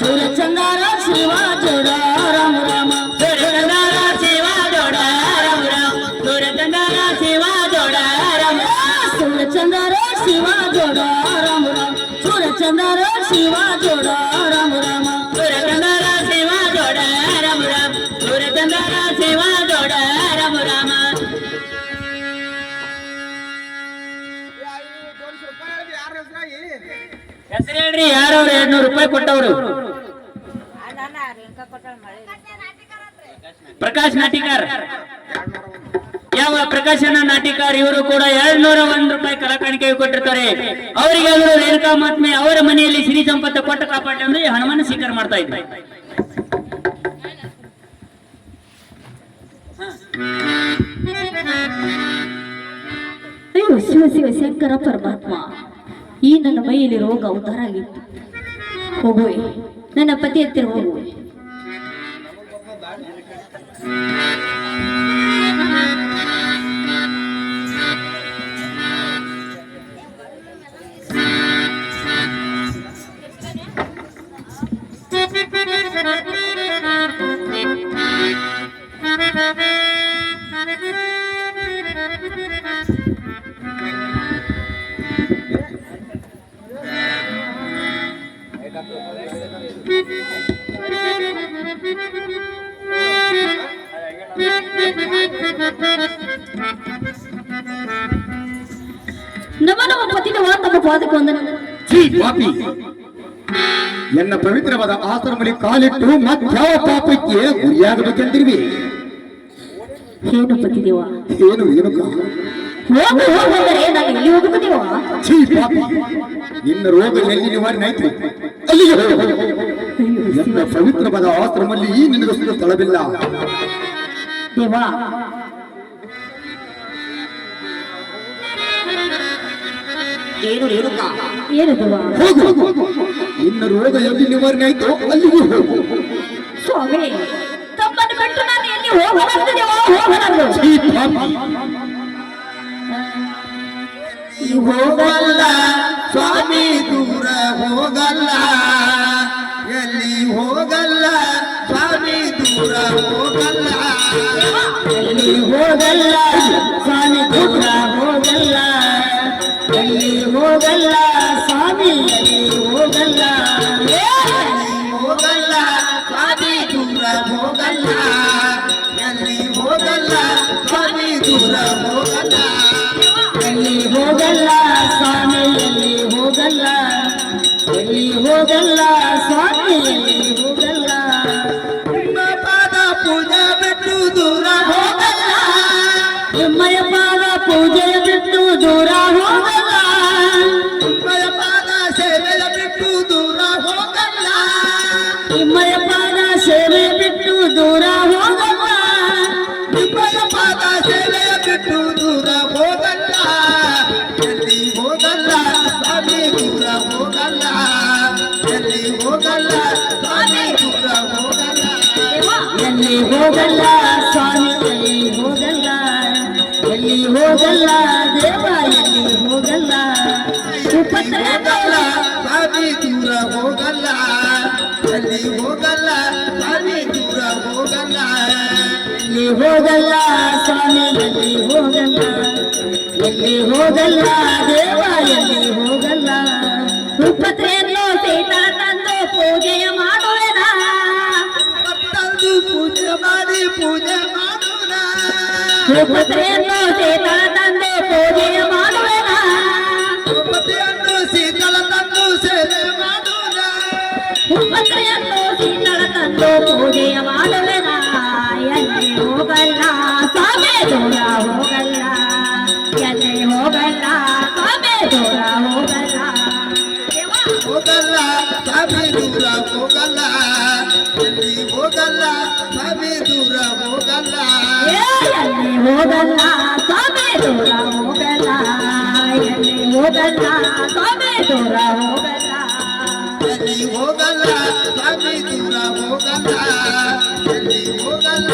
सूर्यचंद्र शिवा जोड़ा राम राम सूर्यचंद्र शिवा जोड़ा राम राम सूर्यचंद्र शिवा जोड़ा राम सूर्यचंद्र शिवा जोड़ा राम राम सूर्यचंद्र शिवा जोड़ा राम राम सूर्यचंद्र शिवा जोड़ा राम राम सूर्यचंद्र शिवा जोड़ा राम राम ಹೆಸರು ಹೇಳ್ರಿ ಯಾರವ್ರು 200 ರೂಪಾಯಿ ಕೊಟ್ಟವರು ಪ್ರಕಾಶ್ ನಾಟಿಕಾರ್ ಯಾವ ಪ್ರಕಾಶನ ನಾಟಿಕಾರ್ ಇವರು ಕೂಡ 201 ರೂಪಾಯಿ ಕಲಾಕಾಣಿಕೆ ಕೊಟ್ಟಿರ್ತಾರೆ ಅವರಿಗೆ ಅವರು ರೇಣುಕಾ ಮಾತ್ಮೆ ಅವರ ಮನೆಯಲ್ಲಿ ಸಿರಿ ಸಂಪತ್ತು ಕೊಟ್ಟ ಕಾಪಾಡಿ ಅಂದ್ರೆ ಹನುಮಾನ ಸ್ವೀಕಾರ ಮಾಡ್ತಾ ಇದ್ದಾರೆ ಅಯ್ಯೋ ಶಿವ ಶಿವ ಶಂಕರ ಪರಮಾತ್ಮ ಈ ನನ್ನ ಮೈಯಲ್ಲಿ ರೋಗ ಉದ್ಧಾರ ಆಗಿತ್ತು ಹೋಗುವೆ ನನ್ನ ಪತಿ ಹತ್ತಿರ ಹೋಗುವೆ ನಮನವ ಪತಿನ ತಮ್ಮ ಪಾದಕ್ಕೆ ವಂದನೆ ಎನ್ನ ಪವಿತ್ರವಾದ ಆಶ್ರಮದಲ್ಲಿ ಕಾಲಿಟ್ಟು ಮತ್ಯಾವ ಪಾಪಕ್ಕೆ ಗುರಿಯಾಗಬೇಕೆಂದಿರುವಿ ಏನು ಪತಿದೇವ ಏನು ಏನು ಹೋಗಂದರೆ ನಾನು ಎಲ್ಲಿ ಹೋಗಬೇಕೇವ ನಿನ್ನ ರೋಗ ಎಲ್ಲಿ ನಿವಾರಣೆ ಆಯ್ತು ಅಲ್ಲಿಗೆ ಎನ್ನ ಪವಿತ್ರವಾದ ಆಶ್ರಮದಲ್ಲಿ ನಿನಗೋಸ್ಕರ ಸ್ಥಳವಿಲ್ಲ ದೇವಾ ಏನು ರೇಣುಕಾ ಏನು ದೇವ ಹೋಗು ನಿನ್ನ ರೋಗ ಎಲ್ಲಿ ನಿವಾರಣೆ ಆಯ್ತು ಅಲ್ಲಿಗೆ ಹೋಗು ಸ್ವಾಮಿ ತಮ್ಮನ್ನು ಬಿಟ್ಟು ನಾನು ಎಲ್ಲಿ ಹೋಗಬಾರದು ದೇವ ಹೋಗಬಾರದು ಹೋಗಲ್ಲ ಸ್ವಾಮಿ ದೂರ ಹೋಗಲ್ಲ ಎಲ್ಲಿ ಹೋಗಲ್ಲ ಸ್ವಾಮಿ ದೂರ ಹೋಗಲ್ಲ ಎಲ್ಲಿ ಹೋಗಲ್ಲ ಸ್ವಾಮಿ ದೂರ ಹೋಗಲ್ಲ ಎಲ್ಲಿ ಹೋಗಲ್ಲ ಸ್ವಾಮಿ ಎಲ್ಲಿ ಹೋಗಲ್ಲ ಹೋಗಲ್ಲ ಸ್ವಾಮಿ ದೂರ ಹೋಗಲ್ಲ ಎಲ್ಲಿ ಹೋಗಲ್ಲ ಸ್ವಾಮಿ ದೂರ ಹೋಗಲ್ಲ ಎಲ್ಲಿ ಹೋಗಲ್ಲ ಸ್ವಾಮಿ ಎಲ್ಲಿ ಹೋಗಲ್ಲ ಎಲ್ಲಿ ಹೋಗಲ್ಲ ಸ್ವಾಮಿ ಎಲ್ಲಿ ಹೋಗಲ್ಲ ನಿಮ್ಮ ಪಾದ ಪೂಜೆ ಬಿಟ್ಟು ದೂರ ಹೋಗಲ್ಲ ನಿಮ್ಮಯ ಪಾದ ಪೂಜೆ ಬಿಟ್ಟು ದೂರ ಹೋಗಲ್ಲ ನಿಮ್ಮಯ ಪಾದ ಸೇವೆ ಬಿಟ್ಟು ದೂರ ಹೋಗಲ್ಲ ನಿಮ್ಮಯ ಪಾದ ಸೇವೆ ಬಿಟ್ಟು ದೂರ ಹೋಗಲ್ಲ ನಿಮ್ಮಯ ಪಾದ ಸೇವೆ ಬಿಟ್ಟು ದೂರ ಹೋಗಲ್ಲ ಎಲ್ಲಿ ಹೋಗಲ್ಲ ಸ್ವಾಮಿ ದೂರ ಹೋಗಲ್ಲ ಎಲ್ಲಿ ಹೋಗಲ್ಲ ಸ್ವಾಮಿ ದೂರ ಹೋಗಲ್ಲ ಎಲ್ಲಿ ಹೋಗಲ್ಲ ಸ್ವಾಮಿ ಎಲ್ಲಿ ಹೋಗಲ್ಲ ಎಲ್ಲಿ ಹೋಗಲ್ಲ ದೇವ ಎಲ್ಲಿ ಹೋಗಲ್ಲ ಹೋಗಲ್ಲ ಸ್ವಾಮಿ ದೂರ ಹೋಗಲ್ಲ ಎಲ್ಲಿ ಹೋಗಲ್ಲ ಸ್ವಾಮಿ ದೂರ ಹೋಗಲ್ಲ ಎಲ್ಲಿ ಹೋಗಲ್ಲ ಸ್ವಾಮಿ ಎಲ್ಲಿ ಹೋಗಲ್ಲ ಎಲ್ಲಿ ಹೋಗಲ್ಲ ದೇವ ಎಲ್ಲಿ ಹೋಗಲ್ಲ ಉಪತ್ರೆಯನ್ನು ಸೀತಾ ತಂದು ಪೂಜೆಯ ಮಾಡುವೆನ ತಂದು ಪೂಜೆ ಮಾಡಿ ಪೂಜೆ ಮಾಡೋಣ ಉಪತ್ರೆಯನ್ನು ಸೀತಾ ತಂದು ಪೂಜೆಯ ಮಾಡುವೆನ ಉಪತೆಯನ್ನು ಶೀತಲ ತಂದು ಸೇವೆ ಮಾಡೋಣ ಉಪತ್ರೆಯನ್ನು ಸೀತಳ ತಂದು ಪೂಜೆಯ ಮಾಡುವೆನ ಎಲ್ಲಿ ಹೋಗಲ್ಲ ಸ್ವಾಮಿ ದೂರ ಹೋಗಲ್ಲ ಎಲ್ಲಿ ಹೋಗಲ್ಲ ಸ್ವಾಮಿ ದೂರ ಹೋಗಲ್ಲ ಹೋಗಲ್ಲ ಸ್ವಾಮಿ ದೂರ ಹೋಗಲ್ಲ ಎಲ್ಲಿ ಹೋಗಲ್ಲ ಸ್ವಾಮಿ ದೂರ ಹೋಗಲ್ಲ ಎಲ್ಲಿ ಹೋಗಲ್ಲ ಸ್ವಾಮಿ ದೂರ ಹೋಗಲ್ಲ ಎಲ್ಲಿ ಹೋಗಲ್ಲ ಸ್ವಾಮಿ ದೂರ ಹೋಗಲ್ಲ ಎಲ್ಲಿ ಹೋಗಲ್ಲ ಸ್ವಾಮಿ ದೂರ ಹೋಗಲ್ಲ ಎಲ್ಲಿ ಹೋಗಲ್ಲ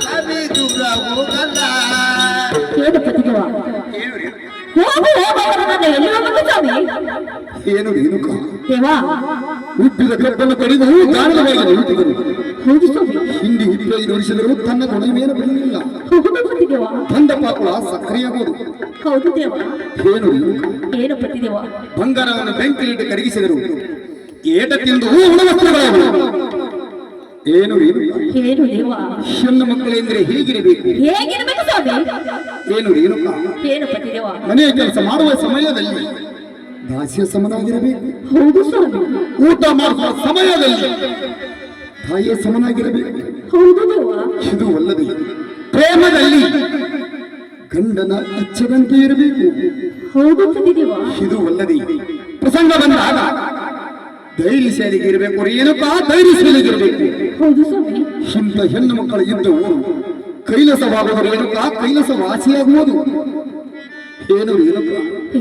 ಸ್ವಾಮಿ ದೂರ ಹೋಗಲ್ಲ ಏನು ಪತಿದೇವ ಹೋಗು ಹೋಗು ನಾನು ಎಲ್ಲಿ ಹೋಗಬೇಕು ಸ್ವಾಮಿ ಏನು ರೇಣುಕಾ ದೇವಾ ಹುಟ್ಟಿದ ಕಪ್ಪನ್ನು ಕಡಿದು ಗಾಣವಾಗಿ ನಿಂತಿದ್ದರು. ಹೌದು ಸ್ವಾಮಿ. ಹಿಂಡಿ 25 ವರ್ಷದರು ತನ್ನ ಗುಣವೇನು ಬಿಡಲಿಲ್ಲ. ಹೌದು ಪತಿದೇವ. ಬಂದ ಪಾಪುಳ ಸಕ್ರಿಯಾಗುವುದು. ಹೌದು ದೇವ. ಏನು ಏನು ಪತಿದೇವ? ಬಂಗಾರವನ್ನು ಬೆಂಕಿಲಿಟ್ಟು ಕರಗಿಸಿದರು. ಏಟ ತಿಂದು ಹುಣವಸ್ತ್ರಗಳು. ಏನು ಏನು ದೇವ? ಹೆಣ್ಣು ಮಕ್ಕಳೆಂದರೆ ಹೇಗಿರಬೇಕು? ಹೇಗಿರ್ಬೇಕು ಸ್ವಾಮಿ? ಏನು ರೇಣುಕ? ಏನು ಪತಿದೇವ? ಮನೆಯ ಕೆಲಸ ಮಾಡುವ ಸಮಯದಲ್ಲಿ ದಾಸಿಯ ಸಮನಾಗಿರಬೇಕು. ಹೌದು ಸ್ವಾಮಿ. ಊಟ ಮಾಡುವ ಸಮಯದಲ್ಲಿ ತಾಯಿಯ ಸಮನಾಗಿರಬೇಕು. ಹೌದು ದೇವ. ಇದು ಅಲ್ಲದೆ ಪ್ರೇಮದಲ್ಲಿ ಗಂಡನ ಇಚ್ಛೆದಂತೆ ಇರಬೇಕು. ಹೌದು ಪತಿದೇವ. ಇದು ಅಲ್ಲದೆ ಪ್ರಸಂಗ ಬಂದಾಗ ಧೈರ್ಯಶಾಲಿಗೆ ಇರಬೇಕು. ರೇಣುಕ ಧೈರ್ಯಶಾಲಿಗಿರಬೇಕು. ಹೌದು ಸ್ವಾಮಿ. ಇಂಥ ಹೆಣ್ಣು ಮಕ್ಕಳು ಇದ್ದವು ಕೈಲಾಸವಾಗುವುದು. ರೇಣುಕ ಕೈಲಾಸ ವಾಸಿಯಾಗುವುದು. ಏನು ರೇಣುಕ?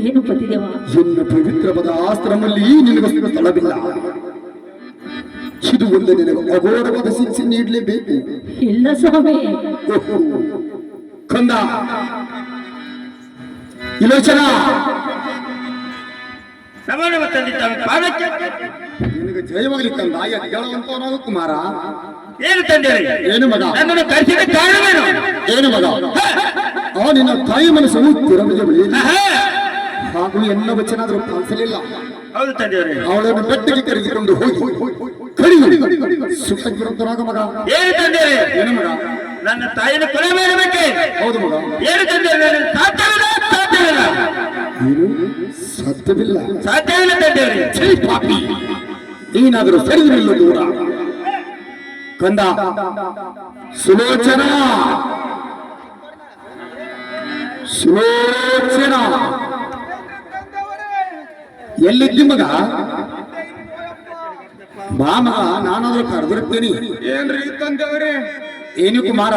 ಏನು ಪತಿದೇವ? ಎನ್ನ ಪವಿತ್ರವಾದ ಆಶ್ರಮದಲ್ಲಿ ನಿನಗೆ ಸ್ಥಳವಿಲ್ಲ. ಇದು ಒಂದು ನಿನಗೆ ಅಘೋರವಾದ ಶಿಕ್ಷೆ ನೀಡಲೇಬೇಕು. ಇಲ್ಲ ಸ್ವಾಮಿ. ಓಹೋ, ಕಂದ ಇಲೋಚನ ನಿನಗೆ ಜಯವಾಗಲಿ ಕಂದ. ಹೇಳುವಂತವನಾಗ ಕುಮಾರ. ಏನು ತಂದೆ? ಏನು ಮಗ? ನನ್ನನ್ನು ಕರೆಸಿದ ಕಾರಣವೇನು? ಏನು ಮಗ? ಆ ನಿನ್ನ ತಾಯಿ ಮನಸ್ಸು ತಿರಮಿಗೆ ಬೆಳೆಯಲಿ. ಹಾಗೂ ಎನ್ನ ವಚನಾದರೂ ಪಾಲಿಸಲಿಲ್ಲ. ಹೌದು ತಂದೆಯವರೇ. ಅವಳನ್ನು ಬೆಟ್ಟಕ್ಕೆ ಕರೆದುಕೊಂಡು ಹೋಗಿ ಕಡಿದು ಸುಖರಾಗ ಮಗ. ಏನು ತಂದೆಯವರೇ? ಏನು ಮಗ? ನನ್ನ ತಾಯಿನ ಕೊಲೆ ಮಾಡಬೇಕೆ? ಹೌದು ಮಗ. ಏನು ತಂದೆಯವರೇ? ಸಾಧ್ಯವಿಲ್ಲ, ಸಾಧ್ಯವಿಲ್ಲ, ಏನು ಸಾಧ್ಯವಿಲ್ಲ, ಸಾಧ್ಯವಿಲ್ಲ ತಂದೆಯವರೇ. ಛೀ ಪಾಪಿ, ನೀನಾದರೂ ಸರಿದು ನಿಲ್ಲು ದೂರ. ಕಂದ ಸುಲೋಚನ, ಸುಲೋಚನ ಎಲ್ಲಿದ್ದಿ ಮಗ? ಬಾ ಮಗ, ನಾನಾದ್ರೂ ಕರೆದಿರ್ತೇನೆ. ಏನ್ರಿ ತಂದೆಯವರೇ? ಏನು ಕುಮಾರ?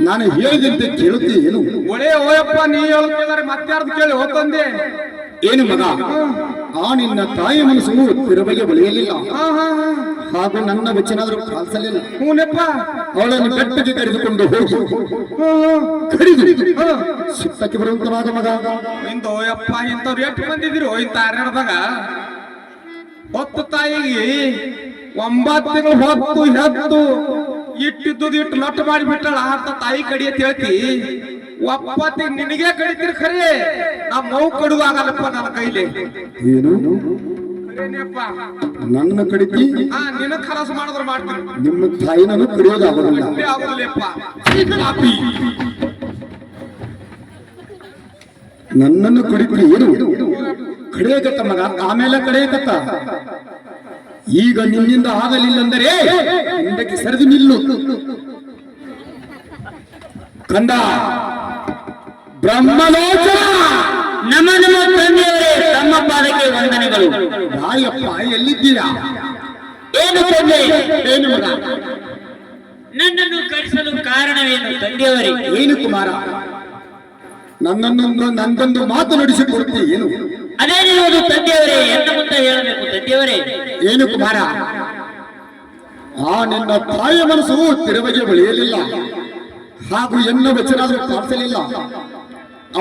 ನಾನು ಹೇಳಿದಂತೆ ಕೇಳುತ್ತೆ ಏನು? ಒಳ್ಳೆ ಓಯಪ್ಪ, ನೀ ಹೇಳ್ತಿದ್ದಾರೆ ಮತ್ತಾರ್ದು ಕೇಳಿ ಹೋತಂದೆ. ಏನು ಮಗ? ಆ ನಿನ್ನ ತಾಯಿ ಮನಸ್ಸು ತಿರುಬಗೆ ಬಳಿಯಲಿಲ್ಲ. ಹಾಗೂ ನನ್ನ ವಚನಾದರೂ ಪಾಲಿಸಲಿಲ್ಲ. ಹೂನಪ್ಪ. ಅವಳನ್ನು ಬೆಟ್ಟಕ್ಕೆ ಕರೆದುಕೊಂಡು ಹೋಗಿ ಕಡಿದು ಸುತ್ತಕ್ಕೆ ಬರುವಂತನಾಗ ಮಗ. ಇಂತ ಓಯಪ್ಪ, ಇಂಥವ್ರು ಎಷ್ಟು ಬಂದಿದ್ರು ಇಂತ ಹನ್ನೆರಡದಾಗ? ಹೊತ್ತು ತಾಯಿಗೆ 9 ತಿಂಗಳು ಹೊತ್ತು ಹೆತ್ತು ಇಟ್ಟಿದ್ದು ಇಟ್ಟು ಲೊಟ್ಟು ಮಾಡಿಬಿಟ್ಟಳ ಅಂತ ತಾಯಿ ಕಡಿ ಅಂತ ಹೇಳ್ತಿ. ಒಪ್ಪತ್ತಿಗೆ ನಿನಗೆ ಕಡಿತೀರಿ ಖರೆ, ನಮ್ಮ ನೋವು ಕಡುವಾಗಲ್ಲಪ್ಪ ನನ್ನ ಕೈಲಿ. ಏನು ಏನಪ್ಪ? ನನ್ನ ಕಡಿತಿ? ನಿನ್ನ ಖಲಾಸ ಮಾಡಿದ್ರೆ ಮಾಡ್ತೀನಿ, ನಿಮ್ಮ ತಾಯಿನನ್ನು ಕಡಿಯೋದಾಗೋದಿಲ್ಲ. ಆಗುದಿಲ್ಲಪ್ಪ. ನನ್ನನ್ನು ಕಡಿತಿ ಏನು? ಕಡಿಯಕತ್ತ ಮಗ, ಆಮೇಲೆ ಕಡಿಯಕತ್ತ. ಈಗ ನಿನ್ನಿಂದ ಆಗಲಿಲ್ಲಂದರೆ ಹಿಂದಕ್ಕೆ ಸರಿದು ನಿಲ್ಲು. ಕಂದ ಬ್ರಹ್ಮಲೋಚನ, ನಮ್ಮ ನಮ್ಮ ತಂದೆಯವರೇ, ತಮ್ಮ ಪಾದಕ್ಕೆ ವಂದನೆಗಳು. ರಾಯಪ್ಪ ಎಲ್ಲಿದ್ದೀರಾ? ಏನು ತಂದೆ? ಏನು ಮಗ? ನನ್ನನ್ನು ಕರೆಸಲು ಕಾರಣವೇನು ತಂದೆಯವರೇ? ಏನು ಕುಮಾರ? ನಂದೊಂದು ಮಾತು ನಡೆಸಿಕೊಡ್ತೀವಿ. ಏನು? ಅದೇನಿರುವುದು ತಂದೆಯವರೇ? ಎನ್ನ ಮುಂದೆ ಹೇಳಬೇಕು ತಂದೆಯವರೇ. ಏನು ಕುಮಾರ? ಆ ನಿನ್ನ ತಾಯಿಯ ಮನಸ್ಸು ತಿರುವಗೆ ಬೆಳೆಯಲಿಲ್ಲ, ಹಾಗೂ ಎನ್ನ ವಚನಾದರೂ ಪಾಲಿಸಲಿಲ್ಲ.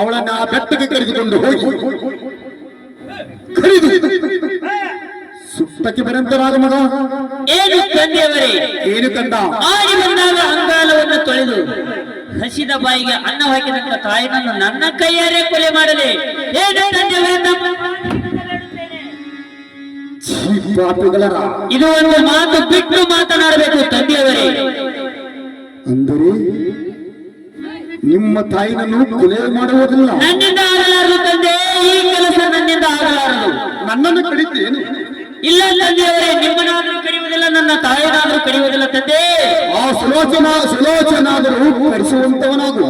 ಅವಳನ್ನ ಆ ಬೆಟ್ಟಕ್ಕೆ ಕರೆದುಕೊಂಡು ಹೋಗಿ ಕರೆದು ಸುತ್ತಕ್ಕೆ ಬರಂತರಾಗ ಮಗ. ಏನು ತಂದೆಯವರೇ? ಏನು ಕಂದ? ಆಡಿ ಬಂದಾಗ ಅಂಗಾಲವನ್ನು ತೊಳೆದು ಹಸಿದ ಬಾಯಿಗೆ ಅನ್ನ ಹಾಕಿದಂತ ತಾಯಿನನ್ನು ನನ್ನ ಕೈಯಾರೆ ಕೊಲೆ ಮಾಡಲಿ. ಏನು ತಂದೆಯವರೇ? ಪಾಪಿಗಳರ ಇದು ಒಂದು ಮಾತು ಬಿಟ್ಟು ಮಾತನಾಡಬೇಕು ತಂದೆಯವರೇ. ಅಂದರೆ ನಿಮ್ಮ ತಾಯಿನನ್ನು ಕೊಲೆ ಮಾಡುವುದಿಲ್ಲ? ನನ್ನಿಂದ ಆಗಲಾರದು ತಂದೆ, ಈ ಕೆಲಸ ನನ್ನಿಂದ ಆಗಲಾರದು. ನನ್ನನ್ನು ಕಡಿತೇನು? ಇಲ್ಲ ತಂದೆಯವರೇ, ನಿಮ್ಮನಾದ್ರೂ ಕಡಿಯುವುದಿಲ್ಲ, ನನ್ನ ತಾಯಿನಾದ್ರೂ ಕಡಿಯುವುದಿಲ್ಲ ತಂದೆ. ಆ ಸುಲೋಚನಾದರೂ ಕರೆಸುವಂತವನಾಗು.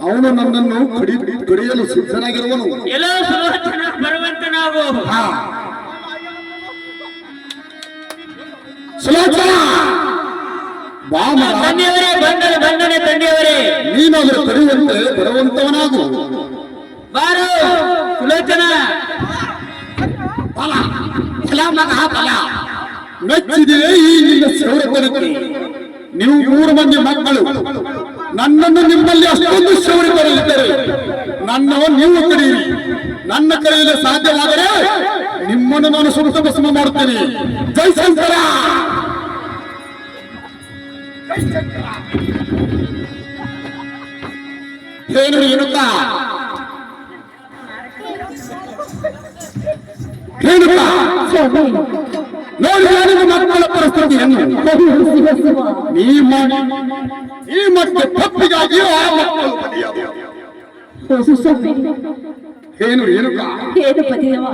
ಅವನು ನನ್ನನ್ನು ಕಡಿಯಲು ಸಿದ್ಧನಾಗಿರುವನು. ಎಲ್ಲೋ ಸುಲೋಚನ ಬರುವಂತ ನಾವು. ಸುಲೋಚನ ಬಾ ಮಗ. ತಂದೆಯವರೇ, ಬಂದನೆ ತಂದೆಯವರೇ. ನೀನಾದರೂ ಕಡಿಯುವಂತೆ ಬರುವಂತವನಾಗು. ಬಾರು ಸುಲೋಚನ. ಬಲ ಬಲ ಮಗ ಬಲ. ಮೆಚ್ಚಿದೆ ಈ ನಿನ್ನ ಶೌರ್ಯತನಕ್ಕೆ. ನೀವು 3 ಮಂದಿ ಮಕ್ಕಳು, ನನ್ನನ್ನು ನಿಮ್ಮಲ್ಲಿ ಅಷ್ಟೊಂದು ಶೌರ್ಯತನಲ್ಲಿದ್ದರೆ ನನ್ನ ನೀವು ಕಡಿಯಿರಿ. ನನ್ನ ಕರೆಯಲು ಸಾಧ್ಯವಾದರೆ ನಿಮ್ಮನ್ನು ನಾನು ಸುತ್ತ ಭಸ್ಮ ಮಾಡುತ್ತೇನೆ. ಜೈ ಶಂಕರ. ಏನು ರೇಣುಕ ರೇಣುಕ ಸ್ವಾಮಿ ನೋಡಿ ನಿಮ್ಮ ಮಕ್ಕಳ ಪರಿಸ್ಥಿತಿಯನ್ನು. ಶಿವ ಶಿವ ಈ ಮತ್ತೆ ತಪ್ಪಿಗಾಗಿ ಆ ಮಕ್ಕಳು ಬಲಿಯಾದವು. ಹೌದು ಸ್ವಾಮಿ. ಏನು ರೇಣುಕ ಏನು ಪತಿದೇವ?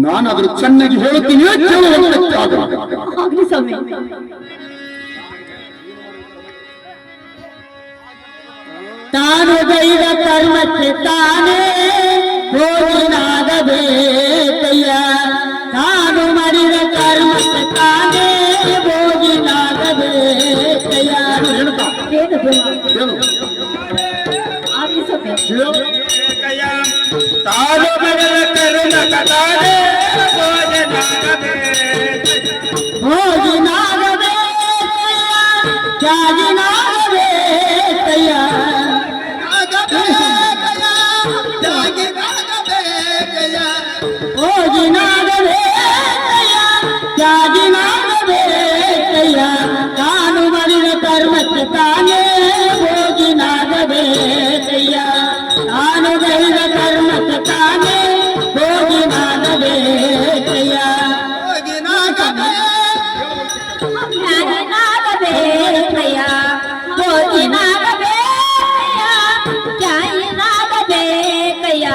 ನಾನಾದರೂ ಚೆನ್ನಾಗಿ ಹೇಳುತ್ತೀನಿ, ಕೇಳುವಂತೆ ಆಗು. ಆಗ್ಲಿ ಸ್ವಾಮಿ. ತಾನು ಗೈದ ಕರ್ಮಕ್ಕೆ ತಾನೇ ಭೋಗಿನಾಗಬೇಕಯ್ಯ. ತಾನು ಮಾಡಿದ ಕರ್ಮಕ್ಕೆ ತಾನೇ ಭೋಗಿನಾಗಬೇಕಯ್ಯ. ರೇಣುಕ ಏನು ದೇವ? ಏನು ಆಗ್ಲಿ ಸ್ವಾಮಿ. ತಾನು ಮಾಡಿದ ಕರ್ಮಕ್ಕೆ ತಾನೇ ಭೋಗಿನಾಗಬೇಕಯ್ಯ, ತ್ಯಾಗಿನಾಗಬೇಕಯ್ಯ. ಭೋಗಿನಾಗಬೇಕಯ್ಯ, ತ್ಯಾಗಿನಾಗಬೇಕಯ್ಯ. ತಾನು ಮಾಡಿದ ಕರ್ಮಕ್ಕೆ ತಾನೇ ಭೋಗಿನಾಗಬೇಕಯ್ಯ. ತಾನು ಗೈದ ಕರ್ಮಕ್ಕೆ ತಾನೇ ಭೋಗಿನಾಗಬೇಕಯ್ಯ. ತ್ಯಾಗಿನಾಗಬೇಕಯ್ಯ, ಭೋಗಿನಾಗಬೇಕಯ್ಯ, ತ್ಯಾಗಿನಾಗಬೇಕಯ್ಯ.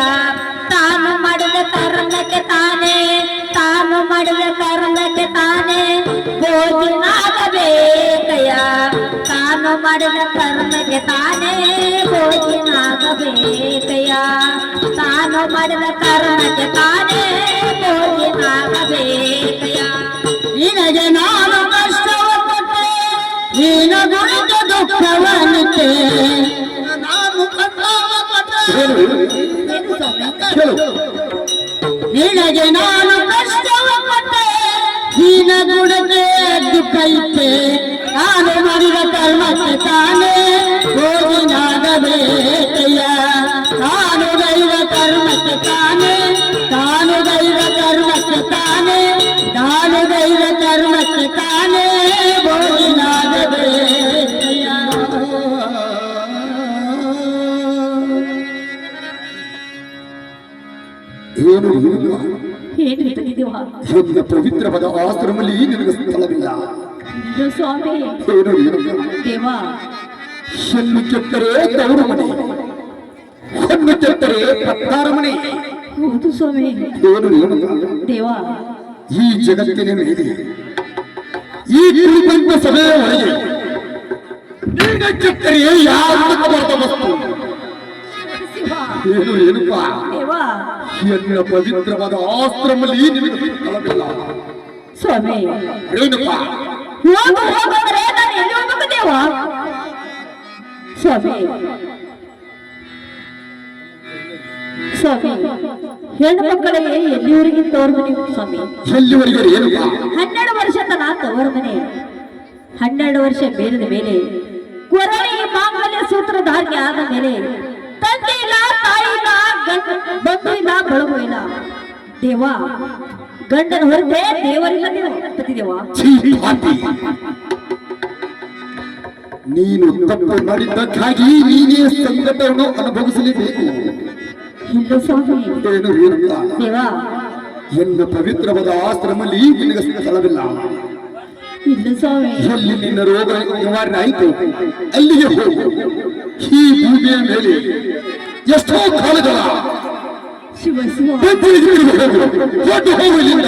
ತಾನು ಮಾಡಿದ ಕರ್ಮಕ್ಕೆ ತಾನೇ, ತಾನು ಮಾಡಿದ ಕರ್ಮಕ್ಕೆ ತಾನೇ ಭೋಗಿನಾಗಬೇಕಯ್ಯ. ತಾನು ಮಾಡಿದ ಕರ್ಮಕ್ಕೆ ತಾನೇ ಭೋಗಿನಾಗಬೇಕಯ್ಯ. ತಾನು ಮಾಡಿದ ಕರ್ಮಕ್ಕೆ ತಾನೇ ಭೋಗಿನಾಗಬೇಕಯ್ಯ. ನಿನಗೆ ನಾನು ಕಷ್ಟವ ಕೊಟ್ಟೆ, ನಿನ ಗುಣಿತ ದುಃಖವನ್ನಿಟ್ಟೆ. ನಾನು ಕಷ್ಟವ ಕೊಟ್ಟೆ, ಕೇಳು. ನಿನಗೆ ನಾನು ಕಷ್ಟವ ಕೊಟ್ಟೆ, ನಿನ ಗುಣಕ್ಕೆ ದುಃಖ ಇಟ್ಟೆ. ನಾನು ಮಾಡಿದ ಕರ್ಮಕ್ಕೆ ತಾನೇ ಭೋಗಿನಾಗಬೇಕಯ್ಯ. ತಾನು ಗೈದ ಕರ್ಮಕ್ಕೆ ತಾನೇ, ತಾನು ಗೈದ ಕರ್ಮಕ್ಕೆ ತಾನೇ, ತಾನು ಗೈದ ಕರ್ಮಕ್ಕೆ ತಾನೇ ಭೋಗಿನಾಗಬೇಕಯ್ಯ. ಏನು ರೇಣುಕ ಏನು ಪತಿದೇವ? ನನ್ನ ಪವಿತ್ರವಾದ ಆಶ್ರಮದಲ್ಲಿ ನಿನಗೆ ಸ್ಥಳವಿಲ್ಲ. ಇದು ಸ್ವಾಮಿ. ಏನು ರೇಣುಕ ದೇವ ಹೆಣ್ಣು ಕೆಟ್ಟರೆ ತವರು ಮನೆ, ಹೆಣ್ಣು ಕೆಟ್ಟರೆ ಪತ್ತಾರ ಮನೆ. ಹೌದು ಸ್ವಾಮಿ. ಏನು ರೇಣುಕ ದೇವ ಈ ಜಗತ್ತಿನ ಮೇಲೆ ಈ ಕುಳಿತಂತ ಸಭೆಯ ಒಳಗೆ ನಿನ್ನ ಕೆಟ್ಟರೆ ಯಾರು ಬರ್ತ ವಸ್ತು. ಶಿವ ಏನು ರೇಣುಕ ದೇವ ಎನ್ನ ಪವಿತ್ರವಾದ ಆಶ್ರಮದಲ್ಲಿ ನಿನಗೆ ಸ್ಥಳವಿಲ್ಲ. ಸ್ವಾಮಿ. ರೇಣುಕ ಹೋಗು ಹೋಗಂದ್ರೆ ನಾನು ಎಲ್ಲಿ ಹೋಗ್ಬೇಕು ದೇವ? ಸ್ವಾಮಿ ಸ್ವಾಮಿ ಹೆಣ್ಣು ಮಕ್ಕಳಿಗೆ ಎಲ್ಲಿವರೆಗೆ ತೋರ್ ಮನೆ ಸ್ವಾಮಿ? ಎಲ್ಲಿವರೆಗೆ ರೇಣುಕ 12 ವರ್ಷ ತನ ತವರ ಮನೆ. 12 ವರ್ಷ ಬೇರಿದ ಮೇಲೆ ಕೊರಳಿ ಮಾಂಗಲ್ಯ ಸೂತ್ರಧಾರಿಕೆ ಆದ ಮೇಲೆ ತಂದೆ ಇಲ್ಲ, ತಾಯಿ ಇಲ್ಲ, ಬಂಧು ಇಲ್ಲ, ಬಳಗು ಇಲ್ಲ. ದೇವ ಗಂಡನ ಹೊರತೆ ದೇವರಿಲ್ಲ ದೇವ ಪತಿದೇವ. ಛೀ, ಪಾಪಿ. ನೀನು ತಪ್ಪು ಮಾಡಿದ್ದಕ್ಕಾಗಿ ನೀನೇ ಸಂಕಟವನ್ನು ಅನುಭವಿಸಲೇಬೇಕು. ಇಲ್ಲ ಸ್ವಾಮಿ. ಏನು ರೇಣುಕ ದೇವ ಎನ್ನ ಪವಿತ್ರವಾದ ಆಶ್ರಮದಲ್ಲಿ ನಿನಗೆ ಸ್ಥಳವಿಲ್ಲ. ಇಲ್ಲ ಸ್ವಾಮಿ. ಎಲ್ಲಿ ನಿನ್ನ ರೋಗ ನಿವಾರಣೆ ಆಯಿತು ಅಲ್ಲಿಗೆ ಹೋಗು. ಈ ಭೂಮಿಯ ಮೇಲೆ ಎಷ್ಟೋ ಕಾಲಗಳ ಶಿವ ಶಿವ ಹೋಗು, ಹೊರಟು ಹೋಗು ಇಲ್ಲಿಂದ.